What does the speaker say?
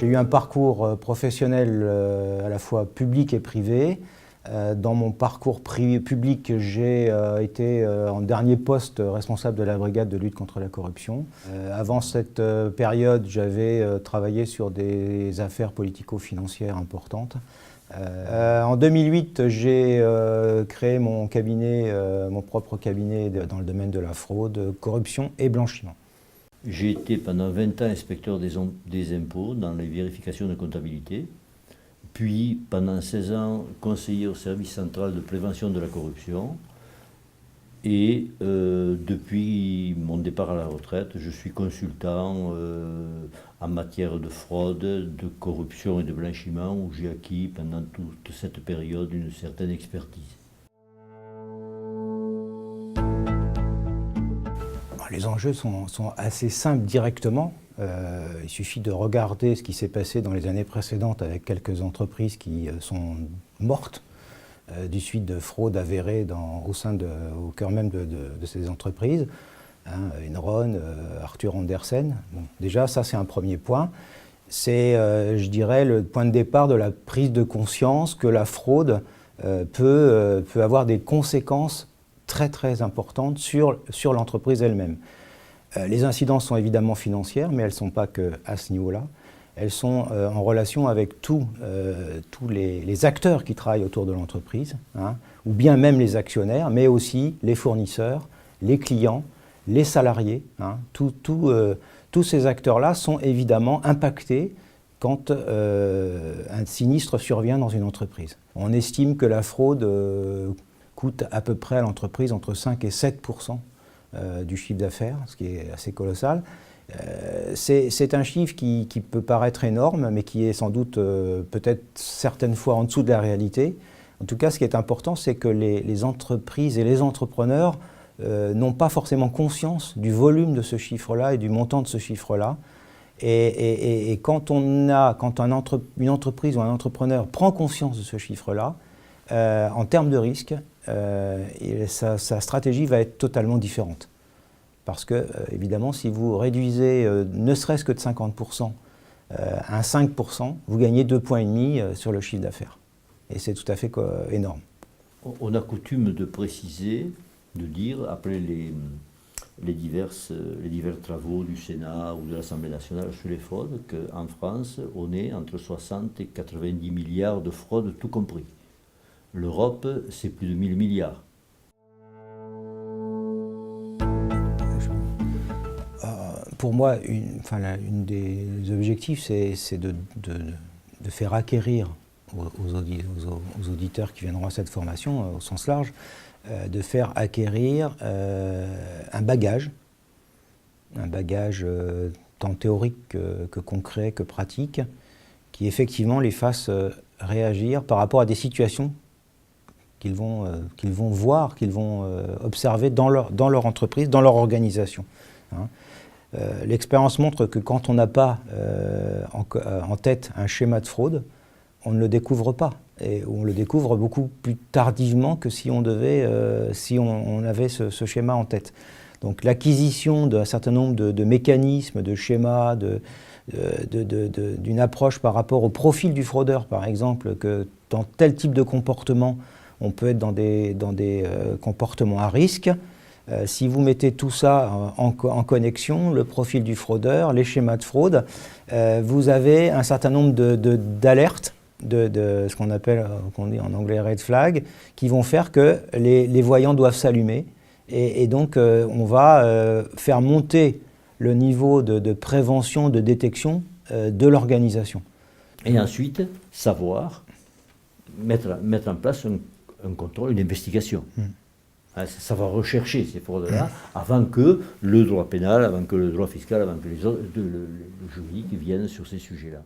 J'ai eu un parcours professionnel à la fois public et privé. Dans mon parcours public, j'ai été en dernier poste responsable de la brigade de lutte contre la corruption. Avant cette période, j'avais travaillé sur des affaires politico-financières importantes. En 2008, j'ai créé mon cabinet, mon propre cabinet dans le domaine de la fraude, corruption et blanchiment. J'ai été pendant 20 ans inspecteur des impôts dans les vérifications de comptabilité, puis pendant 16 ans conseiller au service central de prévention de la corruption, et depuis mon départ à la retraite, je suis consultant en matière de fraude, de corruption et de blanchiment, où j'ai acquis pendant toute cette période une certaine expertise. Les enjeux sont assez simples directement. Il suffit de regarder ce qui s'est passé dans les années précédentes avec quelques entreprises qui sont mortes du suite de fraudes avérées au cœur même de ces entreprises. Enron, Arthur Andersen. Bon, déjà, ça c'est un premier point. C'est, je dirais, le point de départ de la prise de conscience que la fraude peut avoir des conséquences très très importantes sur l'entreprise elle-même. Les incidences sont évidemment financières, mais elles ne sont pas qu'à ce niveau-là. Elles sont en relation avec tous les acteurs qui travaillent autour de l'entreprise, ou bien même les actionnaires, mais aussi les fournisseurs, les clients, les salariés. Tous ces acteurs-là sont évidemment impactés quand un sinistre survient dans une entreprise. On estime que la fraude coûte à peu près à l'entreprise entre 5 et 7% du chiffre d'affaires, ce qui est assez colossal. C'est un chiffre qui peut paraître énorme, mais qui est sans doute peut-être certaines fois en dessous de la réalité. En tout cas, ce qui est important, c'est que les entreprises et les entrepreneurs n'ont pas forcément conscience du volume de ce chiffre-là et du montant de ce chiffre-là. Et quand une entreprise ou un entrepreneur prend conscience de ce chiffre-là, en termes de risque, sa stratégie va être totalement différente. Parce que, évidemment, si vous réduisez ne serait-ce que de 50% à 5%, vous gagnez 2,5 points sur le chiffre d'affaires. Et c'est tout à fait énorme. On a coutume de préciser, de dire, après les divers travaux du Sénat ou de l'Assemblée nationale sur les fraudes, qu'en France, on est entre 60 et 90 milliards de fraudes, tout compris. L'Europe, c'est plus de 1000 milliards. Pour moi, une des objectifs, c'est de faire acquérir aux auditeurs qui viendront à cette formation, au sens large, de faire acquérir un bagage tant théorique que concret, que pratique, qui effectivement les fasse réagir par rapport à des situations qu'ils vont voir, qu'ils vont observer dans leur entreprise, dans leur organisation. L'expérience montre que quand on n'a pas en tête un schéma de fraude, on ne le découvre pas. Et on le découvre beaucoup plus tardivement que si on avait ce schéma en tête. Donc l'acquisition d'un certain nombre de mécanismes, de schémas, d'une approche par rapport au profil du fraudeur, par exemple, que dans tel type de comportement, on peut être dans des comportements à risque. Si vous mettez tout ça en connexion, le profil du fraudeur, les schémas de fraude, vous avez un certain nombre d'alertes, de ce qu'on dit en anglais red flag, qui vont faire que les voyants doivent s'allumer. Et donc, on va faire monter le niveau de prévention, de détection de l'organisation. Et ensuite, savoir mettre en place un contrôle, une investigation. Ça va rechercher ces fraudes-là avant que le droit pénal, avant que le droit fiscal, avant que le juridique viennent sur ces sujets-là.